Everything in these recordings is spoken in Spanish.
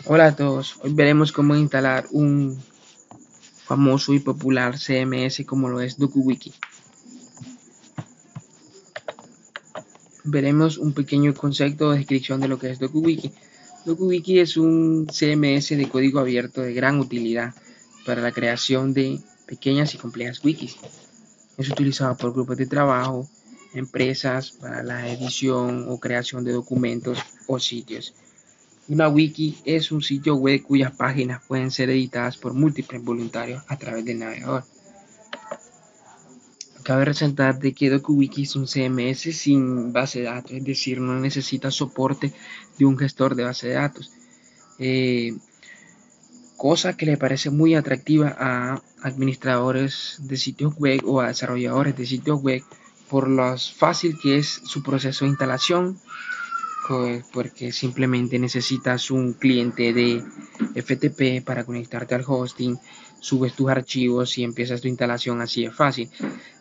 Hola a todos, hoy veremos cómo instalar un famoso y popular CMS como lo es DokuWiki. Veremos un pequeño concepto o descripción de lo que es DokuWiki. DokuWiki es un CMS de código abierto de gran utilidad para la creación de pequeñas y complejas wikis. Es utilizado por grupos de trabajo, empresas para la edición o creación de documentos o sitios. Una wiki es un sitio web cuyas páginas pueden ser editadas por múltiples voluntarios a través del navegador. Cabe resaltar de que DokuWiki es un CMS sin base de datos, es decir, no necesita soporte de un gestor de base de datos, cosa que le parece muy atractiva a administradores de sitios web o a desarrolladores de sitios web por lo fácil que es su proceso de instalación, porque simplemente necesitas un cliente de FTP para conectarte al hosting, subes tus archivos y empiezas tu instalación así de fácil.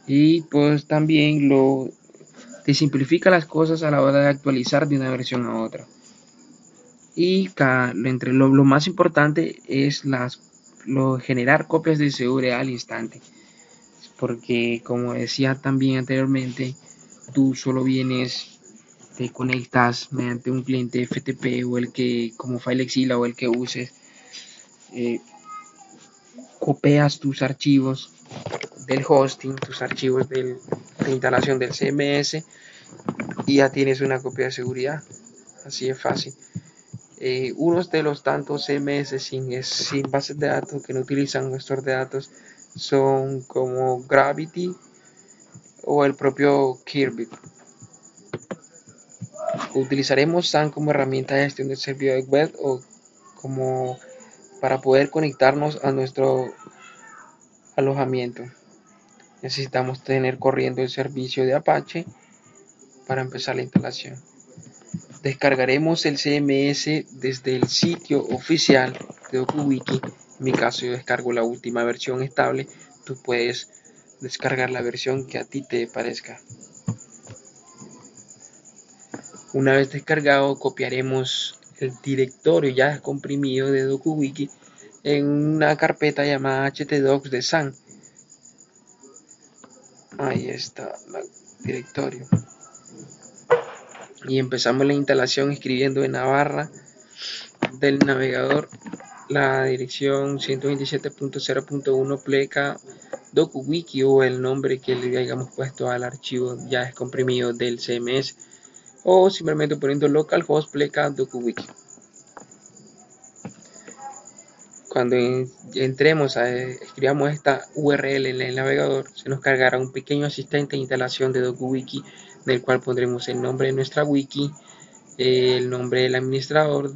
Y pues también te simplifica las cosas a la hora de actualizar de una versión a otra. Y entre lo más importante es generar copias de seguridad al instante, porque como decía también anteriormente, tú solo te conectas mediante un cliente FTP o el que como FileZilla o el que uses, copias tus archivos del hosting, tus archivos de instalación del CMS y ya tienes una copia de seguridad. Así es fácil. Unos de los tantos CMS sin bases de datos que no utilizan un gestor de datos son como Gravity o el propio Kirby. Utilizaremos SAN como herramienta de gestión de servidores web o como para poder conectarnos a nuestro alojamiento. Necesitamos tener corriendo el servicio de Apache para empezar la instalación. Descargaremos el CMS desde el sitio oficial de DokuWiki. En mi caso yo descargo la última versión estable. Tú puedes descargar la versión que a ti te parezca. Una vez descargado, copiaremos el directorio ya comprimido de DokuWiki en una carpeta llamada htdocs de SAN. Ahí está el directorio. Y empezamos la instalación escribiendo en la barra del navegador la dirección 127.0.1 pleca DokuWiki o el nombre que le hayamos puesto al archivo ya descomprimido del CMS, o simplemente poniendo localhost pleca DokuWiki. Cuando escribamos esta URL en el navegador, se nos cargará un pequeño asistente de instalación de DokuWiki, del cual pondremos el nombre de nuestra wiki, el nombre del administrador,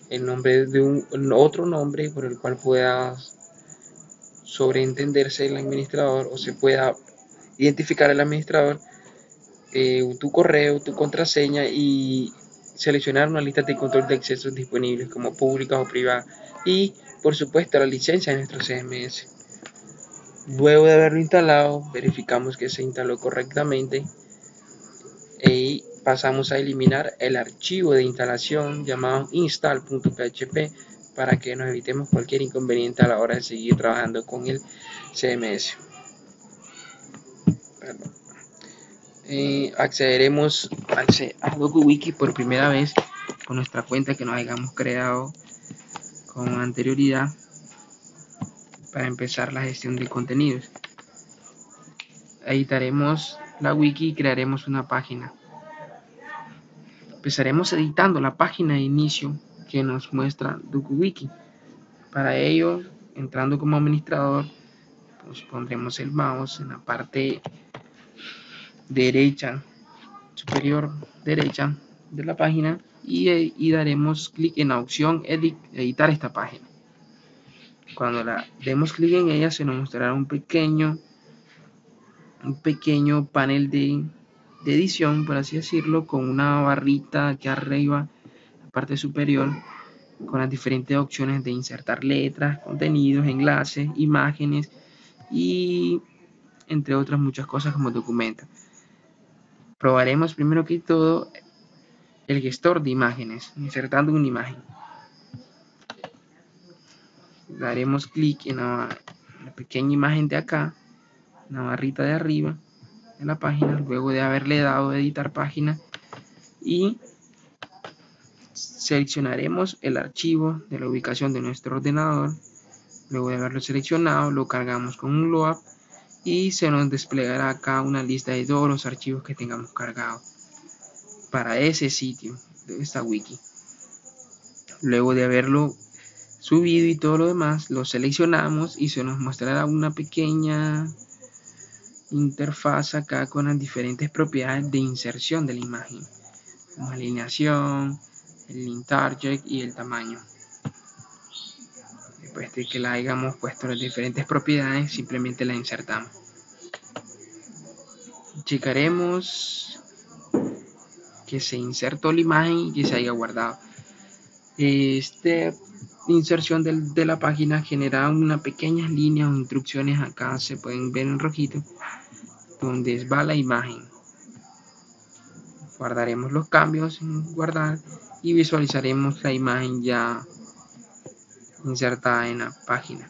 el nombre de otro nombre por el cual pueda sobreentenderse el administrador o se pueda identificar el administrador, tu correo, tu contraseña y seleccionar una lista de control de accesos disponibles como públicas o privadas y por supuesto la licencia de nuestro CMS. Luego de haberlo instalado, verificamos que se instaló correctamente y pasamos a eliminar el archivo de instalación llamado install.php para que nos evitemos cualquier inconveniente a la hora de seguir trabajando con el CMS. Accederemos a DokuWiki por primera vez con nuestra cuenta que nos hayamos creado con anterioridad para empezar la gestión de contenidos. Editaremos la wiki y crearemos una página. Empezaremos editando la página de inicio que nos muestra DokuWiki. Para ello, entrando como administrador, pues pondremos el mouse en la parte derecha, superior derecha de la página y daremos clic en la opción editar esta página. Cuando demos clic en ella se nos mostrará un pequeño panel de edición, por así decirlo, con una barrita aquí arriba, la parte superior, con las diferentes opciones de insertar letras, contenidos, enlaces, imágenes y entre otras muchas cosas como documentos. Probaremos primero que todo el gestor de imágenes, insertando una imagen. daremos clic en la pequeña imagen de acá, en la barrita de arriba de la página, luego de haberle dado a editar página, y seleccionaremos el archivo de la ubicación de nuestro ordenador. Luego de haberlo seleccionado, lo cargamos con un load y se nos desplegará acá una lista de todos los archivos que tengamos cargados para ese sitio de esta wiki. Luego de haberlo subido y todo lo demás, lo seleccionamos y se nos mostrará una pequeña interfaz acá con las diferentes propiedades de inserción de la imagen, como alineación, el link target y el tamaño. Después de que la hayamos puesto las diferentes propiedades, simplemente la insertamos. Checaremos que se insertó la imagen y que se haya guardado. Esta inserción de la página genera unas pequeñas líneas o instrucciones, acá se pueden ver en rojito, donde va la imagen. Guardaremos los cambios en guardar y visualizaremos la imagen ya insertada en la página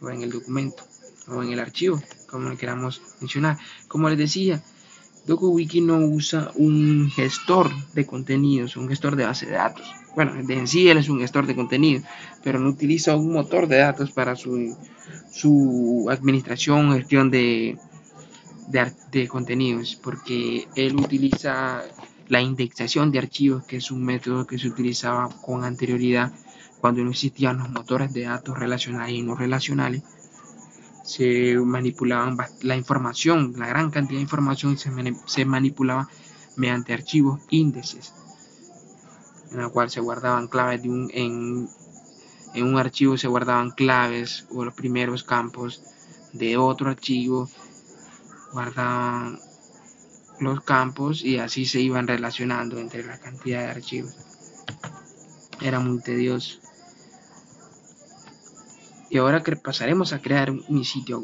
o en el documento o en el archivo, como le queramos mencionar. Como les decía, DokuWiki no usa un gestor de contenidos, un gestor de base de datos. Bueno, en sí él es un gestor de contenido, pero no utiliza un motor de datos para su administración, gestión de contenidos, porque él utiliza la indexación de archivos, que es un método que se utilizaba con anterioridad cuando no existían los motores de datos relacionales y no relacionales. Se manipulaban la información, la gran cantidad de información se manipulaba mediante archivos índices, en la cual se guardaban claves en un archivo se guardaban claves o los primeros campos de otro archivo, guardaban los campos y así se iban relacionando entre la cantidad de archivos. Era muy tedioso. Y ahora que pasaremos a crear mi sitio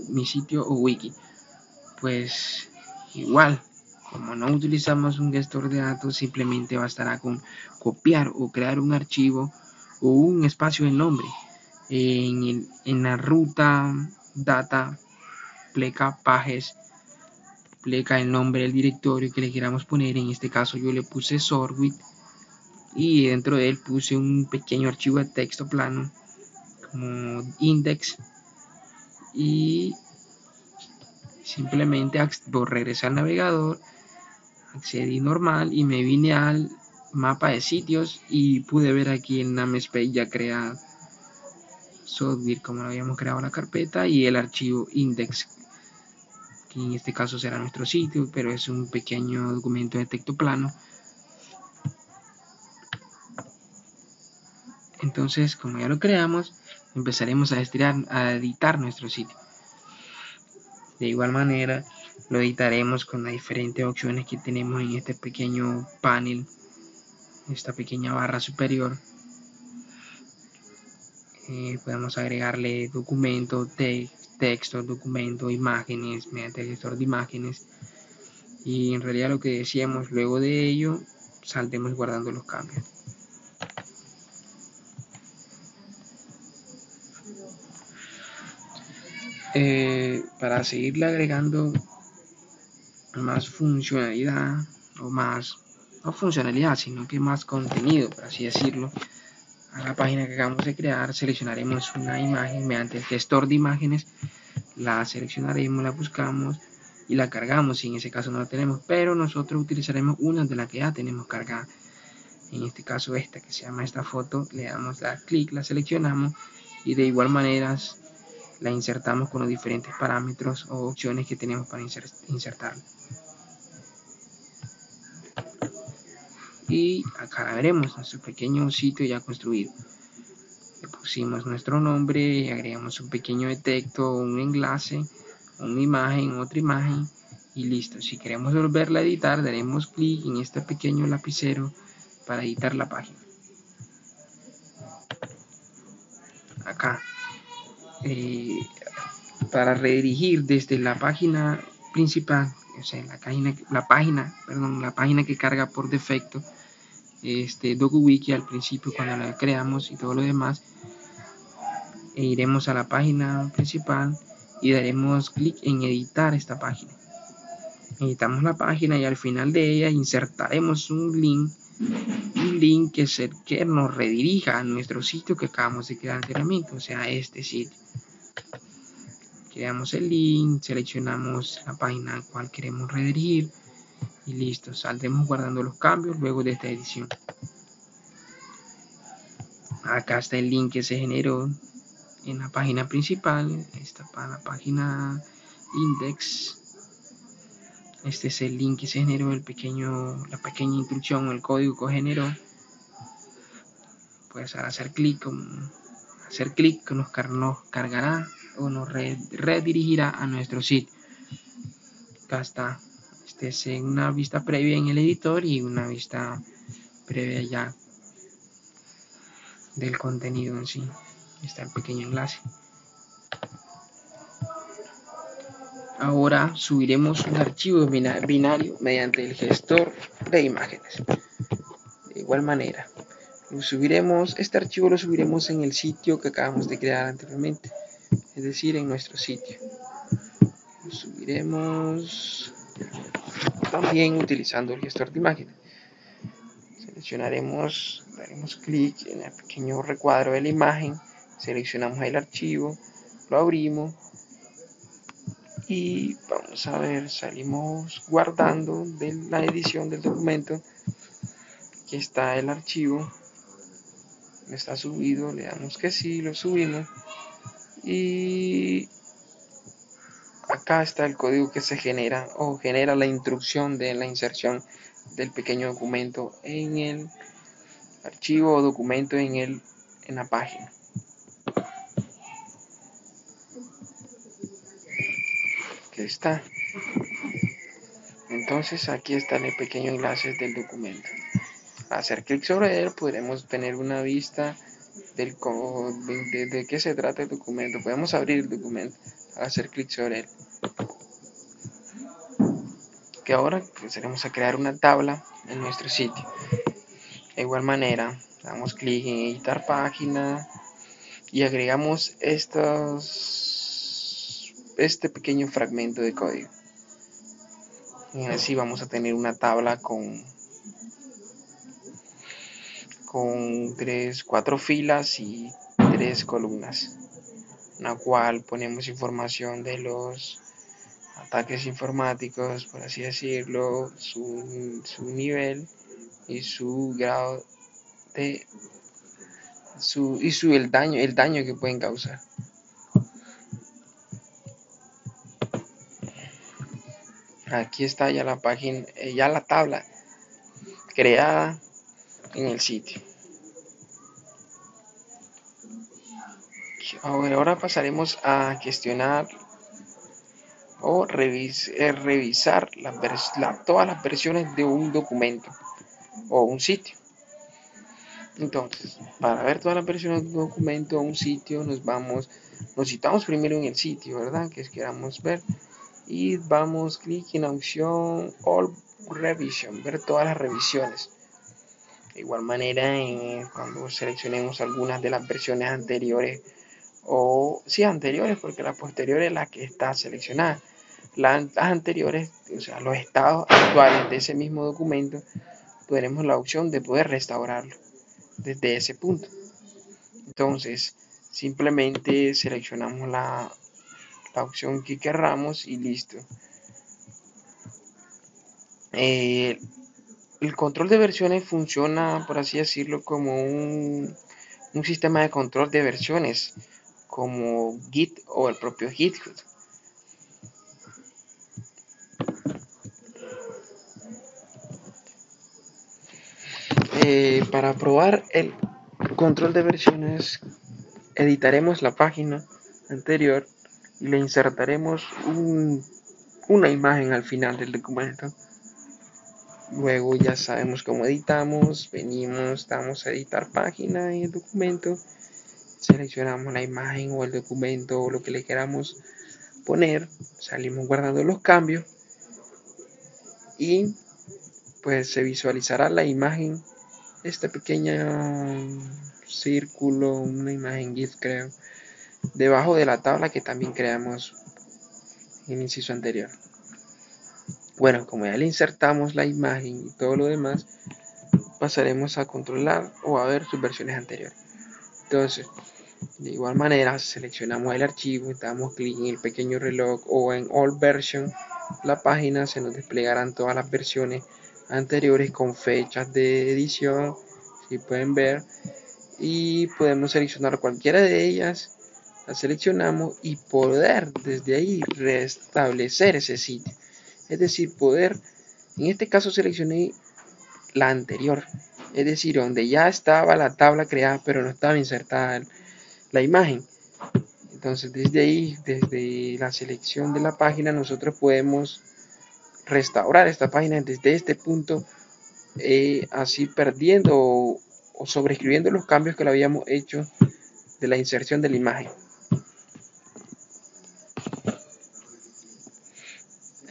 o wiki, pues igual, como no utilizamos un gestor de datos, simplemente bastará con copiar o crear un archivo o un espacio de nombre en la ruta data pleca pages, pleca el nombre del directorio que le queramos poner. En este caso yo le puse Sorwit y dentro de él puse un pequeño archivo de texto plano como index, y simplemente regresé al navegador, accedí normal y me vine al mapa de sitios y pude ver aquí el namespace ya creado, Sorwit, como lo habíamos creado la carpeta, y el archivo index, que en este caso será nuestro sitio, pero es un pequeño documento de texto plano. Entonces, como ya lo creamos, empezaremos a editar nuestro sitio. De igual manera, lo editaremos con las diferentes opciones que tenemos en este pequeño panel, esta pequeña barra superior. Podemos agregarle documento, texto, documento, imágenes mediante el gestor de imágenes. Y en realidad lo que decíamos, luego de ello, saldremos guardando los cambios. Para seguirle agregando más funcionalidad, o más, no funcionalidad, sino que más contenido, por así decirlo, a la página que acabamos de crear, seleccionaremos una imagen mediante el gestor de imágenes, la seleccionaremos, la buscamos y la cargamos. Si en ese caso no la tenemos, pero nosotros utilizaremos una de las que ya tenemos cargada, en este caso esta que se llama esta foto. Le damos clic, la seleccionamos y de igual manera la insertamos con los diferentes parámetros o opciones que tenemos para insertarla. Y acá veremos nuestro pequeño sitio ya construido. Le pusimos nuestro nombre, agregamos un pequeño de texto, un enlace, una imagen, otra imagen y listo. Si queremos volverla a editar, daremos clic en este pequeño lapicero para editar la página. Acá, para redirigir desde la página principal, o sea, la página que carga por defecto DokuWiki al principio cuando la creamos y todo lo demás, e iremos a la página principal y daremos clic en editar esta página. Editamos la página y al final de ella insertaremos un link que es el que nos redirija a nuestro sitio que acabamos de crear anteriormente, o sea, este sitio. Creamos el link, seleccionamos la página a cual queremos redirigir y listo, saldremos guardando los cambios luego de esta edición. Acá está el link que se generó en la página principal, esta para la página index. Este es el link que se generó, la pequeña instrucción, el código que generó. Pues al hacer clic nos cargará o nos redirigirá a nuestro sitio. Acá está. Este es una vista previa en el editor y una vista previa ya del contenido en sí. Está el pequeño enlace. Ahora subiremos un archivo binario mediante el gestor de imágenes. De igual manera, este archivo lo subiremos en el sitio que acabamos de crear anteriormente, es decir, en nuestro sitio. Lo subiremos también utilizando el gestor de imágenes. Daremos clic en el pequeño recuadro de la imagen, seleccionamos el archivo, lo abrimos y vamos a ver, salimos guardando de la edición del documento. Aquí está el archivo, está subido, le damos que sí, lo subimos y acá está el código que se genera la instrucción de la inserción del pequeño documento en el archivo o documento en la página. Aquí está. Entonces aquí están el pequeño enlace del documento. Al hacer clic sobre él podremos tener una vista de qué se trata el documento. Podemos abrir el documento al hacer clic sobre él. Que ahora empezaremos a crear una tabla en nuestro sitio. De igual manera, damos clic en editar página y agregamos este pequeño fragmento de código. Y así vamos a tener una tabla con 4 filas y 3 columnas, en la cual ponemos información de los ataques informáticos, por así decirlo, su nivel y su grado de el daño que pueden causar. Aquí está ya la página, ya la tabla creada en el sitio. Ahora pasaremos a gestionar o revisar todas las versiones de un documento o un sitio. Entonces, para ver todas las versiones de un documento o un sitio, nos citamos primero en el sitio, ¿verdad? Que queramos ver. Y damos clic en la opción All Revision, ver todas las revisiones. De igual manera, cuando seleccionemos algunas de las versiones anteriores, anteriores, porque la posterior es la que está seleccionada. Las anteriores, o sea, los estados actuales de ese mismo documento, tenemos la opción de poder restaurarlo desde ese punto. Entonces, simplemente seleccionamos la opción que querramos y listo. El control de versiones funciona, por así decirlo, como un sistema de control de versiones, como Git o el propio GitHub. Para probar el control de versiones, editaremos la página anterior y le insertaremos una imagen al final del documento. Luego ya sabemos cómo editamos, damos a editar página en el documento, seleccionamos la imagen o el documento o lo que le queramos poner, salimos guardando los cambios y pues se visualizará la imagen, esta pequeña círculo, una imagen GIF creo, debajo de la tabla que también creamos en el inciso anterior. Bueno, como ya le insertamos la imagen y todo lo demás, pasaremos a controlar o a ver sus versiones anteriores. Entonces, de igual manera, seleccionamos el archivo, damos clic en el pequeño reloj o en All Version, la página se nos desplegarán todas las versiones anteriores con fechas de edición, si pueden ver, y podemos seleccionar cualquiera de ellas, la seleccionamos y poder desde ahí restablecer ese sitio. Es decir, poder, en este caso seleccioné la anterior, es decir, donde ya estaba la tabla creada pero no estaba insertada la imagen. Entonces desde ahí, desde la selección de la página, nosotros podemos restaurar esta página desde este punto, así perdiendo o sobreescribiendo los cambios que le habíamos hecho de la inserción de la imagen.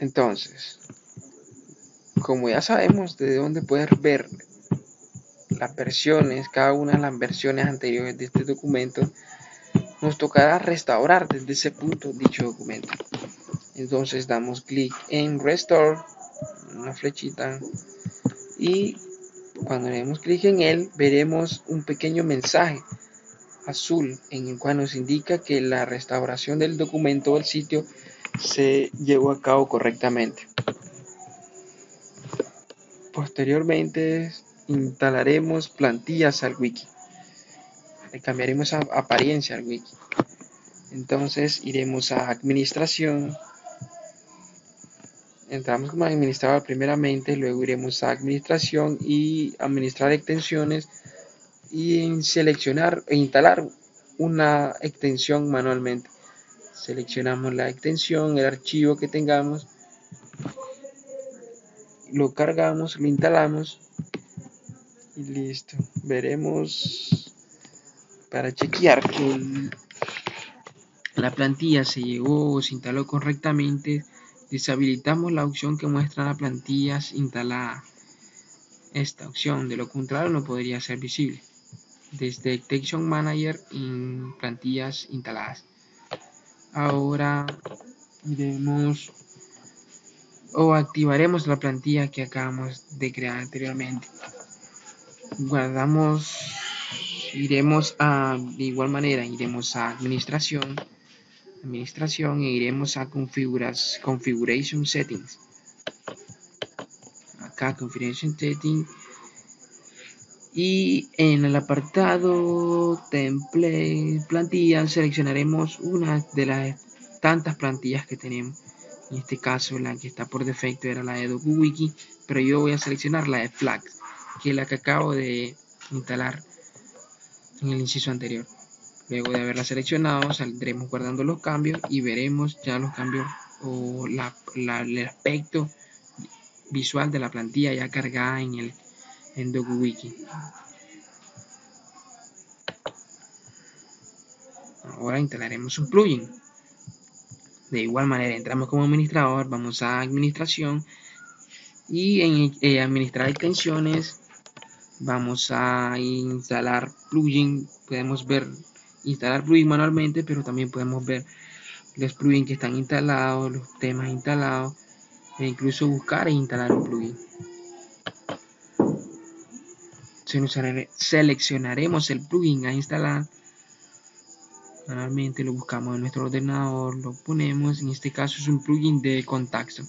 Entonces, como ya sabemos de dónde poder ver las versiones, cada una de las versiones anteriores de este documento, nos tocará restaurar desde ese punto dicho documento. Entonces damos clic en Restore, una flechita, y cuando le demos clic en él, veremos un pequeño mensaje azul en el cual nos indica que la restauración del documento o el sitio se llevó a cabo correctamente. Posteriormente instalaremos plantillas al wiki. Le cambiaremos apariencia al wiki. Entonces iremos a administración. Entramos como administrador primeramente, luego iremos a administración y administrar extensiones y en seleccionar e instalar una extensión manualmente. Seleccionamos la extensión, el archivo que tengamos, lo cargamos, lo instalamos y listo. Veremos para chequear que la plantilla se llegó o se instaló correctamente. Deshabilitamos la opción que muestra la plantilla instalada. Esta opción, de lo contrario, no podría ser visible desde Extension Manager en plantillas instaladas. Ahora iremos o activaremos la plantilla que acabamos de crear anteriormente. Guardamos, iremos a, de igual manera, iremos a administración e iremos a configuration settings. Acá configuration settings y en el apartado template plantilla seleccionaremos una de las tantas plantillas que tenemos. En este caso la que está por defecto era la de DokuWiki, pero yo voy a seleccionar la de Flags, que es la que acabo de instalar en el inciso anterior. Luego de haberla seleccionado saldremos guardando los cambios y veremos ya los cambios o el aspecto visual de la plantilla ya cargada en DokuWiki. Ahora instalaremos un plugin. De igual manera entramos como administrador, vamos a administración y en administrar extensiones vamos a instalar plugin. Podemos ver instalar plugin manualmente, pero también podemos ver los plugins que están instalados, los temas instalados e incluso buscar e instalar un plugin. Seleccionaremos el plugin a instalar. Normalmente lo buscamos en nuestro ordenador, lo ponemos, en este caso es un plugin de contacto.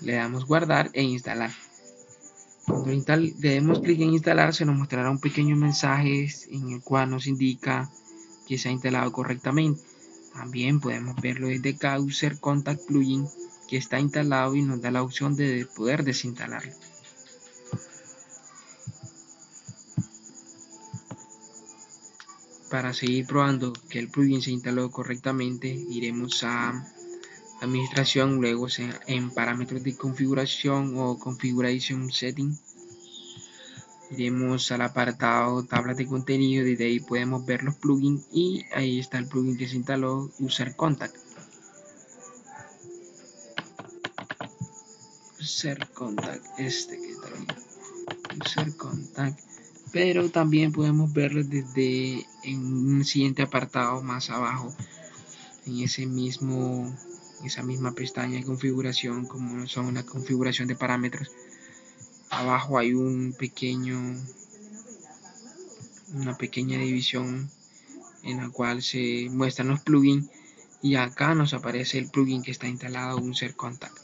Le damos guardar e instalar. Cuando le demos clic en instalar, se nos mostrará un pequeño mensaje en el cual nos indica que se ha instalado correctamente. También podemos verlo desde acá, User Contact Plugin, que está instalado y nos da la opción de poder desinstalarlo. Para seguir probando que el plugin se instaló correctamente, iremos a administración, luego en parámetros de configuración o configuration setting, iremos al apartado tablas de contenido, desde ahí podemos ver los plugins y ahí está el plugin que se instaló, User Contact. User Contact, este que está ahí, User Contact, pero también podemos verlo desde en un siguiente apartado más abajo, en esa misma pestaña de configuración, como son la configuración de parámetros. Abajo hay una pequeña división en la cual se muestran los plugins, y acá nos aparece el plugin que está instalado, Unsert Contact.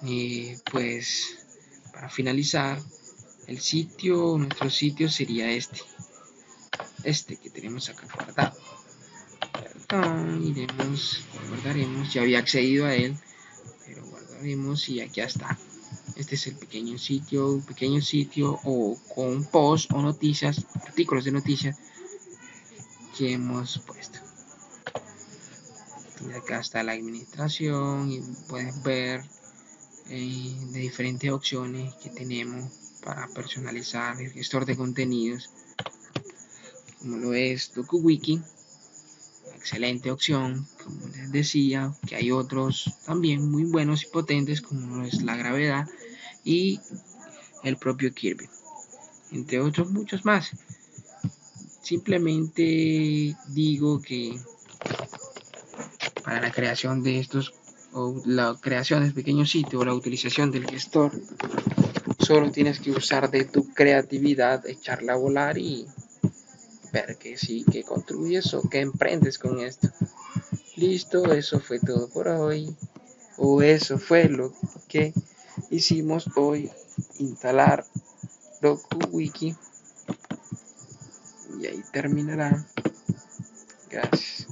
Y pues para finalizar, nuestro sitio sería este que tenemos acá guardado. Guardaremos, ya había accedido a él, pero guardaremos y aquí está. Este es el pequeño sitio o con posts o noticias, artículos de noticias que hemos puesto. Y acá está la administración y puedes ver de diferentes opciones que tenemos para personalizar el gestor de contenidos, como lo es DokuWiki. Excelente opción, como les decía, que hay otros también muy buenos y potentes, como lo es la gravedad y el propio Kirby, entre otros muchos más. Simplemente digo que para la creación de estos, o la creación de pequeños sitios, o la utilización del gestor, solo tienes que usar de tu creatividad, echarla a volar y ver que sí, que construyes o que emprendes con esto. Listo, eso fue todo por hoy, o eso fue lo que hicimos hoy, instalar DokuWiki, y ahí terminará. Gracias.